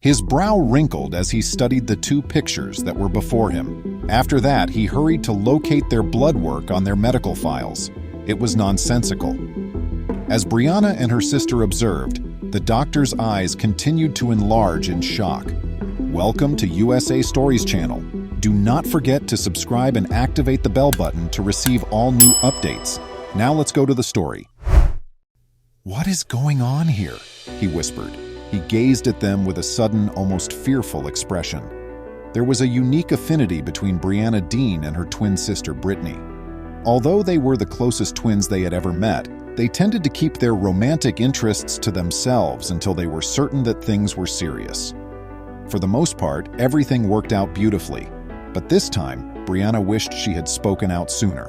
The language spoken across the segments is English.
His brow wrinkled as he studied the two pictures that were before him. After that, he hurried to locate their blood work on their medical files. It was nonsensical. As Brianna and her sister observed, the doctor's eyes continued to enlarge in shock. Welcome to USA Stories channel. Do not forget to subscribe and activate the bell button to receive all new updates. Now let's go to the story. "What is going on here?" he whispered. He gazed at them with a sudden, almost fearful expression. There was a unique affinity between Brianna Dean and her twin sister Brittany. Although they were the closest twins they had ever met, they tended to keep their romantic interests to themselves until they were certain that things were serious. For the most part, everything worked out beautifully, but this time, Brianna wished she had spoken out sooner.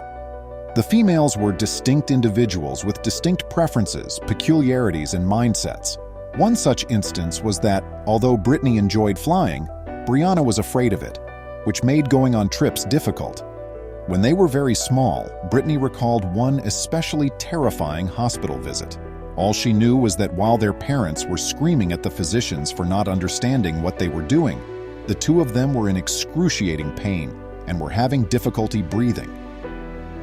The females were distinct individuals with distinct preferences, peculiarities, and mindsets. One such instance was that, although Brittany enjoyed flying, Brianna was afraid of it, which made going on trips difficult. When they were very small, Brittany recalled one especially terrifying hospital visit. All she knew was that while their parents were screaming at the physicians for not understanding what they were doing, the two of them were in excruciating pain and were having difficulty breathing.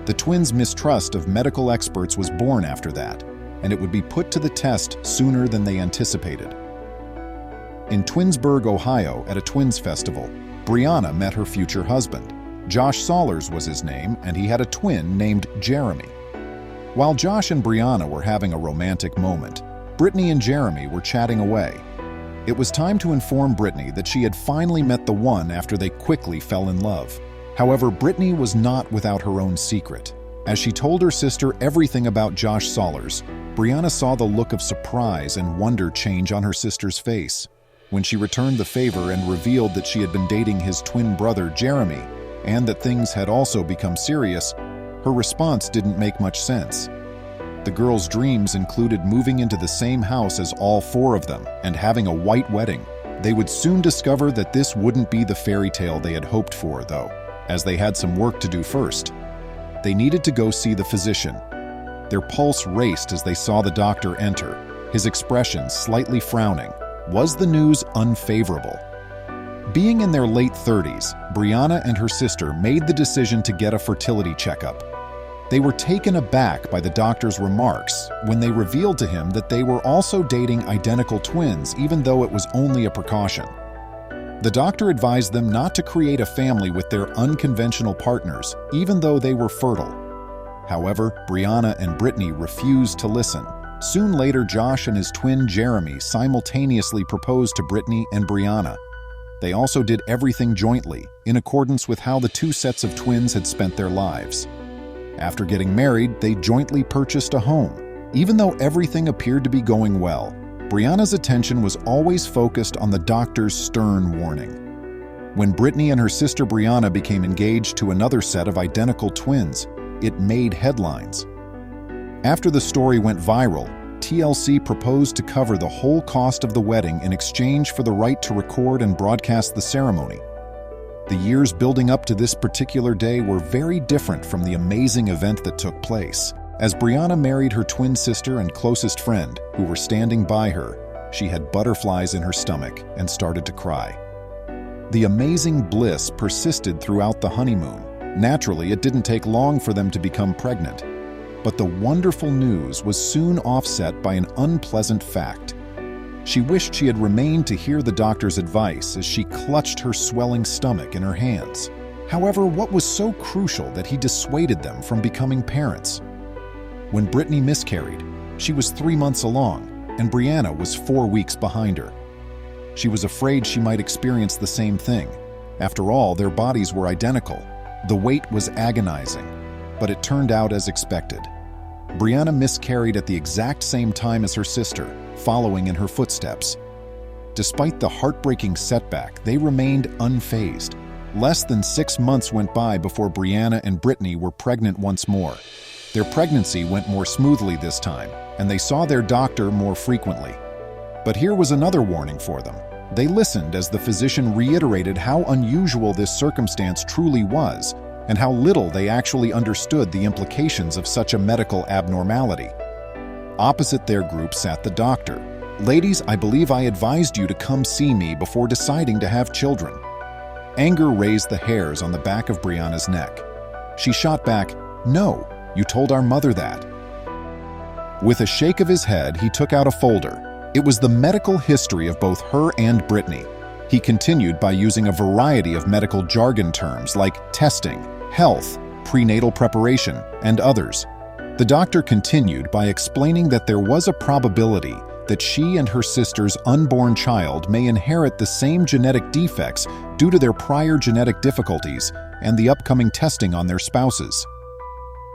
The twins' mistrust of medical experts was born after that, and it would be put to the test sooner than they anticipated. In Twinsburg, Ohio, at a twins festival, Brianna met her future husband. Josh Saulers was his name, and he had a twin named Jeremy. While Josh and Brianna were having a romantic moment, Brittany and Jeremy were chatting away. It was time to inform Brittany that she had finally met the one after they quickly fell in love. However, Brittany was not without her own secret. As she told her sister everything about Josh Saulers, Brianna saw the look of surprise and wonder change on her sister's face. When she returned the favor and revealed that she had been dating his twin brother, Jeremy, and that things had also become serious, her response didn't make much sense. The girls' dreams included moving into the same house as all four of them and having a white wedding. They would soon discover that this wouldn't be the fairy tale they had hoped for, though, as they had some work to do first. They needed to go see the physician. Their pulse raced as they saw the doctor enter, his expression slightly frowning. Was the news unfavorable? Being in their late 30s, Brianna and her sister made the decision to get a fertility checkup. They were taken aback by the doctor's remarks when they revealed to him that they were also dating identical twins, even though it was only a precaution. The doctor advised them not to create a family with their unconventional partners, even though they were fertile. However, Brianna and Brittany refused to listen. Soon later, Josh and his twin Jeremy simultaneously proposed to Brittany and Brianna. They also did everything jointly, in accordance with how the two sets of twins had spent their lives. After getting married, they jointly purchased a home. Even though everything appeared to be going well, Brianna's attention was always focused on the doctor's stern warning. When Brittany and her sister Brianna became engaged to another set of identical twins, it made headlines. After the story went viral, TLC proposed to cover the whole cost of the wedding in exchange for the right to record and broadcast the ceremony. The years building up to this particular day were very different from the amazing event that took place. As Brianna married her twin sister and closest friend, who were standing by her, she had butterflies in her stomach and started to cry. The amazing bliss persisted throughout the honeymoon. Naturally, it didn't take long for them to become pregnant. But the wonderful news was soon offset by an unpleasant fact. She wished she had remained to hear the doctor's advice as she clutched her swelling stomach in her hands. However, what was so crucial that he dissuaded them from becoming parents? When Brittany miscarried, she was 3 months along, and Brianna was 4 weeks behind her. She was afraid she might experience the same thing. After all, their bodies were identical. The wait was agonizing, but it turned out as expected. Brianna miscarried at the exact same time as her sister, following in her footsteps. Despite the heartbreaking setback, they remained unfazed. Less than 6 months went by before Brianna and Brittany were pregnant once more. Their pregnancy went more smoothly this time, and they saw their doctor more frequently. But here was another warning for them. They listened as the physician reiterated how unusual this circumstance truly was, and how little they actually understood the implications of such a medical abnormality. Opposite their group sat the doctor. Ladies, I believe I advised you to come see me before deciding to have children." Anger raised the hairs on the back of Brianna's neck. She shot back, "No, you told our mother that." With a shake of his head, he took out a folder. It was the medical history of both her and Brittany. He continued by using a variety of medical jargon terms like testing, health, prenatal preparation, and others. The doctor continued by explaining that there was a probability that she and her sister's unborn child may inherit the same genetic defects due to their prior genetic difficulties and the upcoming testing on their spouses.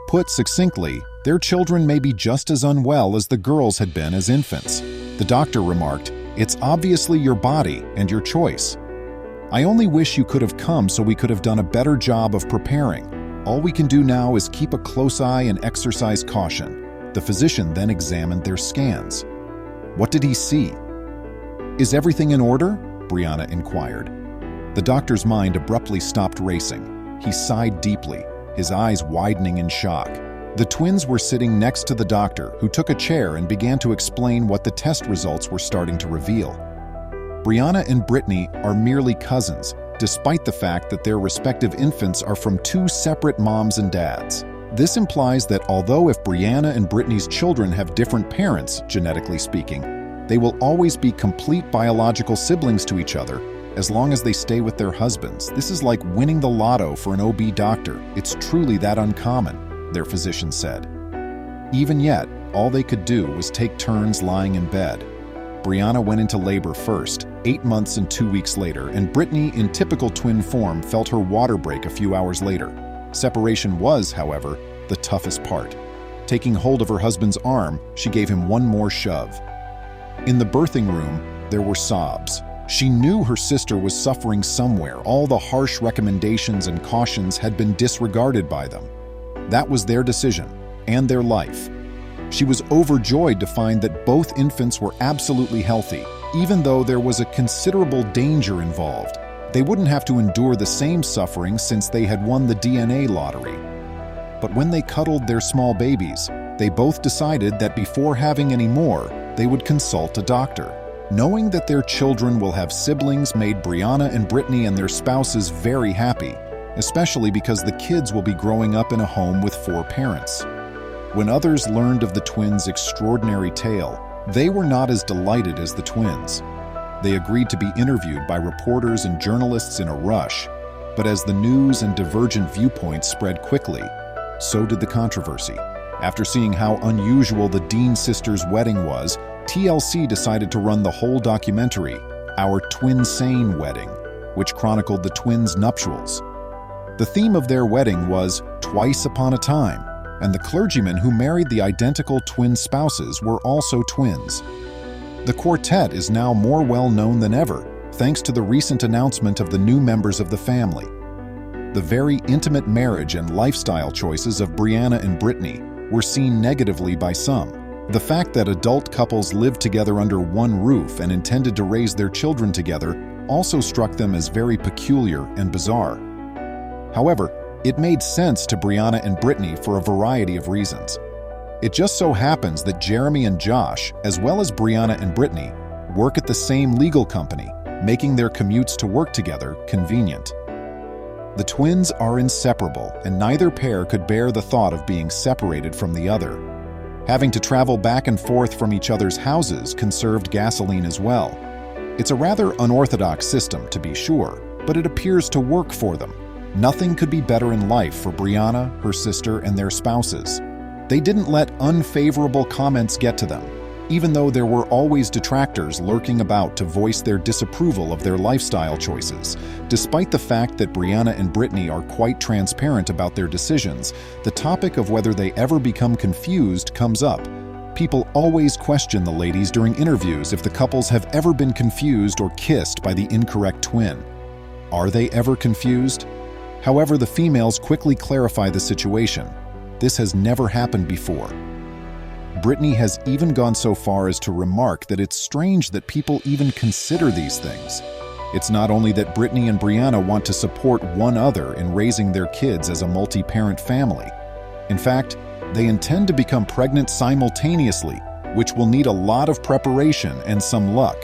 Put succinctly, their children may be just as unwell as the girls had been as infants. The doctor remarked, "It's obviously your body and your choice. I only wish you could have come so we could have done a better job of preparing. All we can do now is keep a close eye and exercise caution." The physician then examined their scans. What did he see? "Is everything in order?" Brianna inquired. The doctor's mind abruptly stopped racing. He sighed deeply, his eyes widening in shock. The twins were sitting next to the doctor, who took a chair and began to explain what the test results were starting to reveal. Brianna and Brittany are merely cousins, despite the fact that their respective infants are from two separate moms and dads. This implies that although if Brianna and Brittany's children have different parents, genetically speaking, they will always be complete biological siblings to each other as long as they stay with their husbands. This is like winning the lotto for an OB doctor. It's truly that uncommon, their physician said. Even yet, all they could do was take turns lying in bed. Brianna went into labor first, 8 months and 2 weeks later, and Brittany, in typical twin form, felt her water break a few hours later. Separation was, however, the toughest part. Taking hold of her husband's arm, she gave him one more shove. In the birthing room, there were sobs. She knew her sister was suffering somewhere. All the harsh recommendations and cautions had been disregarded by them. That was their decision, and their life. She was overjoyed to find that both infants were absolutely healthy, even though there was a considerable danger involved. They wouldn't have to endure the same suffering since they had won the DNA lottery. But when they cuddled their small babies, they both decided that before having any more, they would consult a doctor. Knowing that their children will have siblings made Brianna and Brittany and their spouses very happy, especially because the kids will be growing up in a home with 4 parents. When others learned of the twins' extraordinary tale, they were not as delighted as the twins. They agreed to be interviewed by reporters and journalists in a rush, but as the news and divergent viewpoints spread quickly, so did the controversy. After seeing how unusual the Dean sisters' wedding was, TLC decided to run the whole documentary, Our Twin-Sane Wedding, which chronicled the twins' nuptials. The theme of their wedding was Twice Upon a Time, and the clergymen who married the identical twin spouses were also twins. The quartet is now more well-known than ever, thanks to the recent announcement of the new members of the family. The very intimate marriage and lifestyle choices of Brianna and Brittany were seen negatively by some. The fact that adult couples lived together under one roof and intended to raise their children together also struck them as very peculiar and bizarre. However, it made sense to Brianna and Brittany for a variety of reasons. It just so happens that Jeremy and Josh, as well as Brianna and Brittany, work at the same legal company, making their commutes to work together convenient. The twins are inseparable, and neither pair could bear the thought of being separated from the other. Having to travel back and forth from each other's houses conserved gasoline as well. It's a rather unorthodox system, to be sure, but it appears to work for them. Nothing could be better in life for Brianna, her sister, and their spouses. They didn't let unfavorable comments get to them, even though there were always detractors lurking about to voice their disapproval of their lifestyle choices. Despite the fact that Brianna and Brittany are quite transparent about their decisions, the topic of whether they ever become confused comes up. People always question the ladies during interviews if the couples have ever been confused or kissed by the incorrect twin. Are they ever confused? However, the females quickly clarify the situation. This has never happened before. Brittany has even gone so far as to remark that it's strange that people even consider these things. It's not only that Brittany and Brianna want to support one another in raising their kids as a multi-parent family. In fact, they intend to become pregnant simultaneously, which will need a lot of preparation and some luck.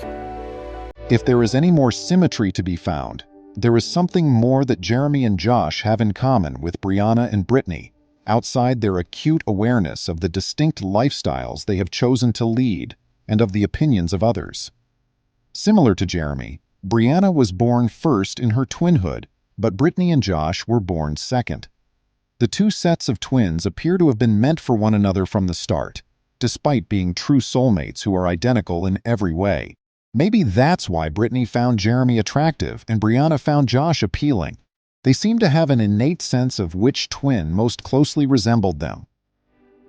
If there is any more symmetry to be found, there is something more that Jeremy and Josh have in common with Brianna and Brittany, outside their acute awareness of the distinct lifestyles they have chosen to lead and of the opinions of others. Similar to Jeremy, Brianna was born first in her twinhood, but Brittany and Josh were born second. The two sets of twins appear to have been meant for one another from the start, despite being true soulmates who are identical in every way. Maybe that's why Brittany found Jeremy attractive and Brianna found Josh appealing. They seem to have an innate sense of which twin most closely resembled them.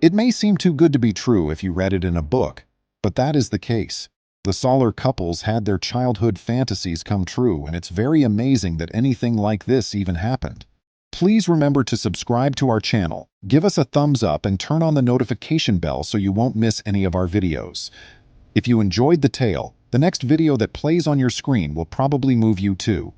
It may seem too good to be true if you read it in a book, but that is the case. The Solar couples had their childhood fantasies come true, and it's very amazing that anything like this even happened. Please remember to subscribe to our channel, give us a thumbs up, and turn on the notification bell so you won't miss any of our videos. If you enjoyed the tale, the next video that plays on your screen will probably move you too.